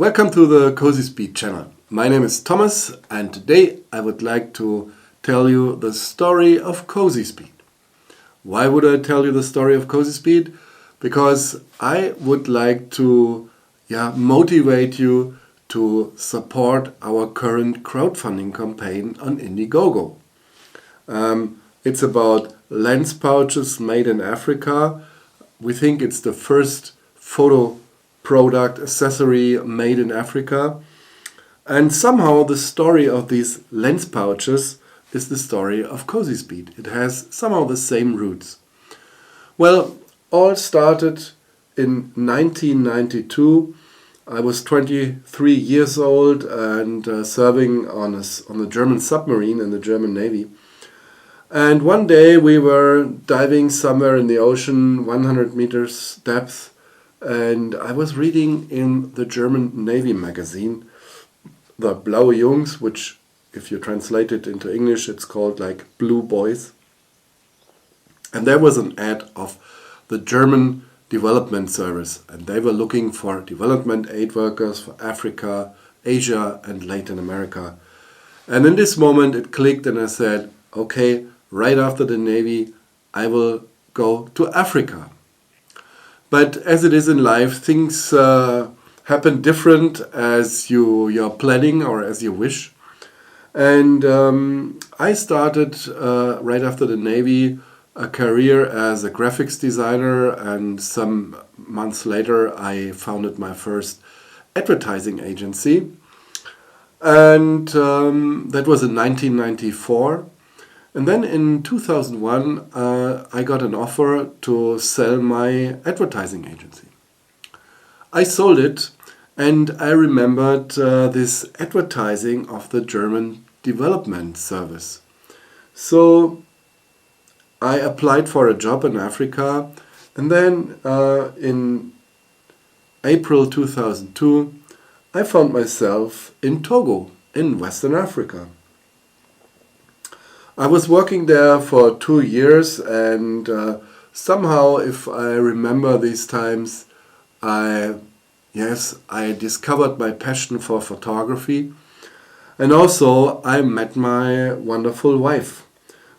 Welcome to the COSYSPEED channel. My name is Thomas and today I would like to tell you the story of COSYSPEED. Why would I tell you the story of COSYSPEED? Because I would like to motivate you to support our current crowdfunding campaign on Indiegogo. It's about lens pouches made in Africa. We think it's the first photo product accessory made in Africa. And somehow the story of these lens pouches is the story of COSYSPEED. It has somehow the same roots. Well, all started in 1992. I was 23 years old and serving on a German submarine in the German Navy. And one day we were diving somewhere in the ocean, 100 meters depth, and I was reading in the German Navy magazine, the Blaue Jungs, which if you translate it into English, it's called like Blue Boys. And there was an ad of the German Development Service, and they were looking for development aid workers for Africa, Asia, and Latin America. And in this moment it clicked and I said, okay, right after the Navy, I will go to Africa. But as it is in life, things happen different as you're planning or as you wish. And I started right after the Navy a career as a graphics designer, and some months later I founded my first advertising agency. And that was in 1994. And then in 2001, I got an offer to sell my advertising agency. I sold it, and I remembered this advertising of the German Development Service. So I applied for a job in Africa, and then in April 2002, I found myself in Togo, in Western Africa. I was working there for 2 years, and somehow, if I remember these times, I discovered my passion for photography, and also I met my wonderful wife,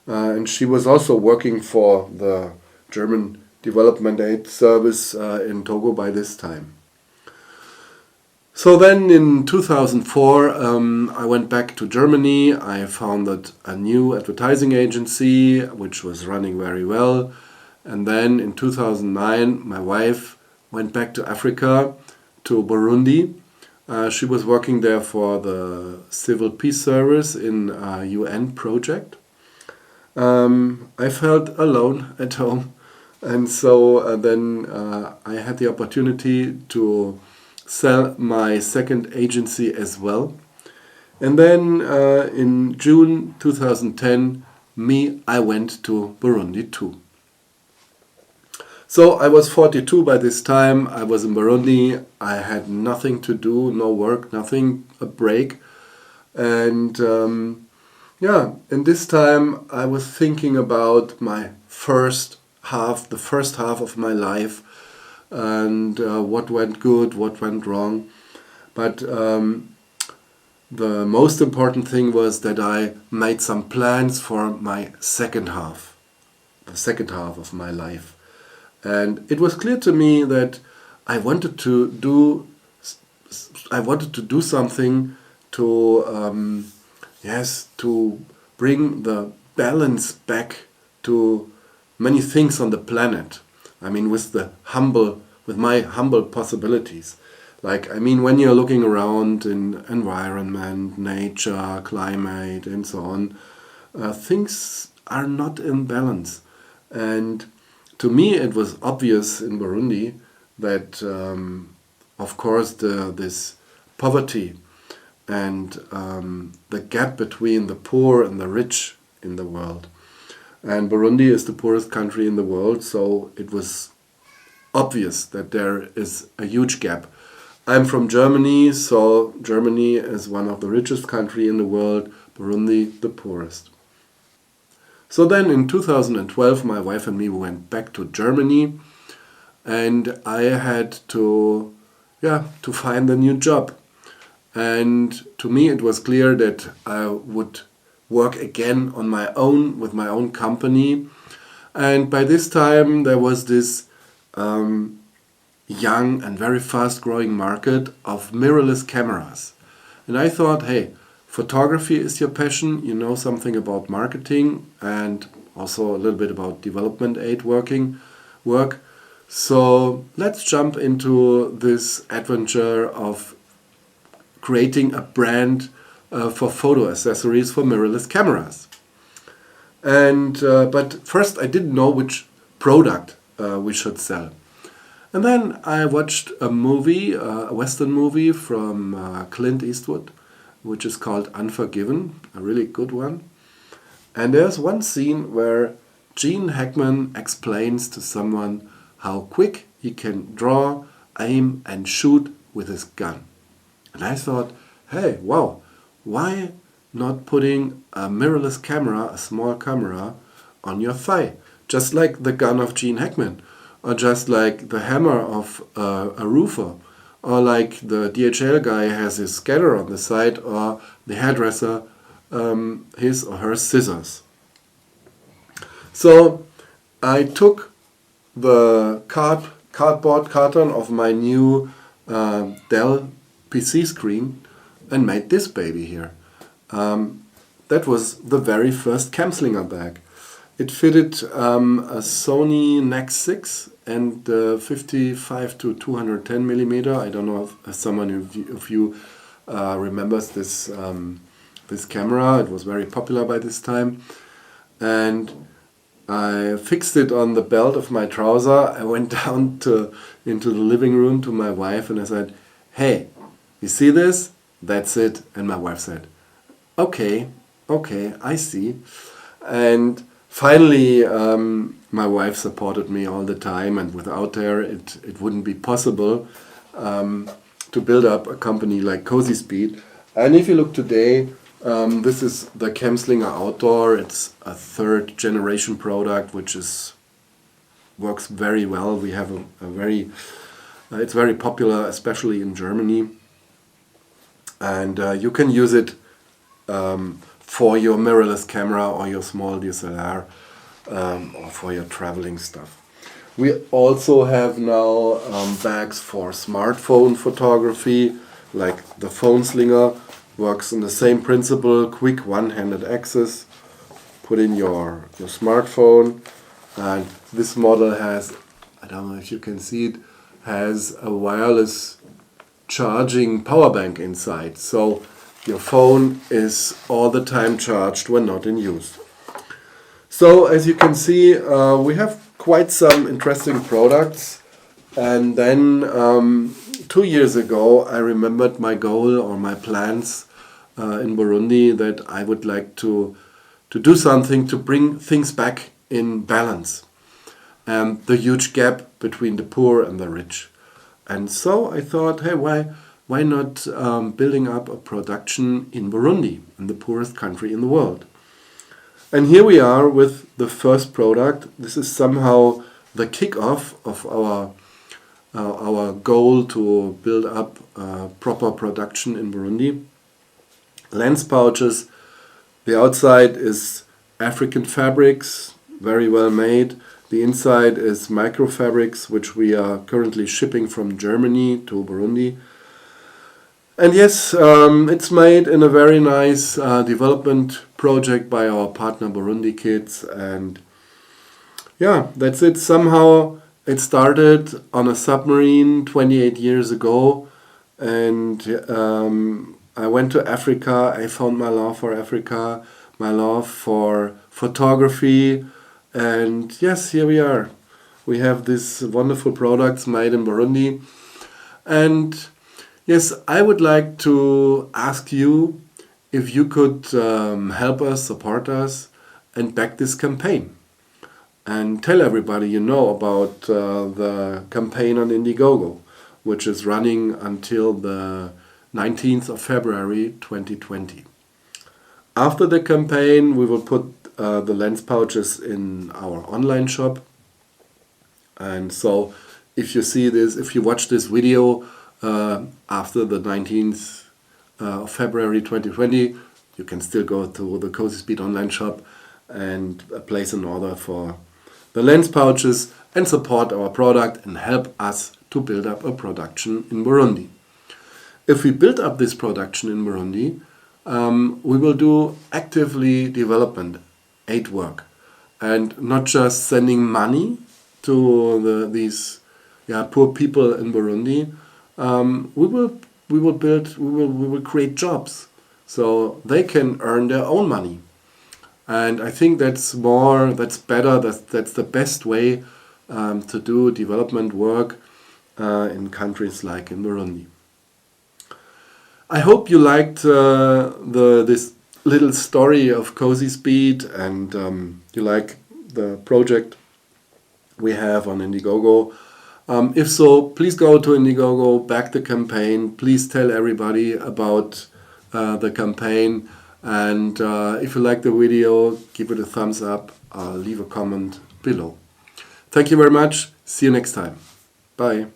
and she was also working for the German Development Aid Service in Togo by this time. So then in 2004, I went back to Germany. I founded a new advertising agency, which was running very well. And then in 2009, my wife went back to Africa, to Burundi. She was working there for the Civil Peace Service in a UN project. I felt alone at home. And so then I had the opportunity to sell my second agency as well. And then in June 2010, I went to Burundi too. So I was 42 by this time. I was in Burundi. I had nothing to do, no work, nothing, a break. And in this time I was thinking about my the first half of my life, and what went good, what went wrong. But the most important thing was that I made some plans for my second half, the second half of my life. And it was clear to me that I wanted to do something to to bring the balance back to many things on the planet. I mean, with my humble possibilities. When you're looking around in environment, nature, climate, and so on, things are not in balance. And to me, it was obvious in Burundi that, of course, this poverty and the gap between the poor and the rich in the world. And Burundi is the poorest country in the world, so it was obvious that there is a huge gap. I'm from Germany, so Germany is one of the richest countries in the world, Burundi the poorest. So then in 2012, my wife and me went back to Germany, and I had to to find a new job. And to me it was clear that I would work again on my own, with my own company. And by this time there was this young and very fast growing market of mirrorless cameras. And I thought, hey, photography is your passion, you know something about marketing and also a little bit about development aid work. So let's jump into this adventure of creating a brand for photo accessories for mirrorless cameras. And but first I didn't know which product we should sell. And then I watched a movie, a Western movie from Clint Eastwood, which is called Unforgiven, a really good one. And there's one scene where Gene Hackman explains to someone how quick he can draw, aim and shoot with his gun. And I thought, hey, wow, why not putting a mirrorless camera, a small camera, on your thigh? Just like the gun of Gene Hackman, or just like the hammer of a roofer, or like the DHL guy has his scanner on the side, or the hairdresser his or her scissors. So I took the cardboard carton of my new Dell PC screen and made this baby here. That was the very first Camslinger bag. It fitted a Sony Nex 6 and 55 to 210 millimeter. I don't know if someone of you remembers this this camera. It was very popular by this time. And I fixed it on the belt of my trouser. I went down into the living room to my wife and I said, hey, you see this? That's it. And my wife said, okay, I see. And finally, my wife supported me all the time, and without her, it wouldn't be possible to build up a company like COSYSPEED. And if you look today, this is the Camslinger Outdoor. It's a third generation product, which works very well. We have it's very popular, especially in Germany. And you can use it for your mirrorless camera or your small DSLR or for your traveling stuff. We also have now bags for smartphone photography, like the Phone Slinger. Works on the same principle, quick one-handed access. Put in your smartphone, and this model has, I don't know if you can see it, has a wireless charging power bank inside. So your phone is all the time charged when not in use. So as you can see, we have quite some interesting products. And then 2 years ago, I remembered my goal or my plans in Burundi, that I would like to do something to bring things back in balance. And the huge gap between the poor and the rich. And so I thought, hey, why not building up a production in Burundi, in the poorest country in the world? And here we are with the first product. This is somehow the kickoff of our goal to build up proper production in Burundi. Lens pouches. The outside is African fabrics, very well made. The inside is microfabrics, which we are currently shipping from Germany to Burundi. And yes, it's made in a very nice development project by our partner Burundi Kids. And yeah, that's it. Somehow it started on a submarine 28 years ago. And I went to Africa. I found my love for Africa, my love for photography. And yes, here we are. We have these wonderful products made in Burundi. And yes, I would like to ask you if you could help us, support us, and back this campaign. And tell everybody you know about the campaign on Indiegogo, which is running until the 19th of February 2020. After the campaign, we will put the lens pouches in our online shop. And so if you see this, if you watch this video after the 19th of February 2020, you can still go to the COSYSPEED online shop and place an order for the lens pouches and support our product and help us to build up a production in Burundi. If we build up this production in Burundi, we will do actively development aid work and not just sending money to these poor people in Burundi. We will create jobs so they can earn their own money. And I think that's better, that's the best way to do development work in countries like in Burundi. I hope you liked this little story of COSYSPEED and you like the project we have on Indiegogo. If so, please go to Indiegogo, back the campaign. Please tell everybody about the campaign. And if you like the video, give it a thumbs up, leave a comment below. Thank you very much. See you next time. Bye.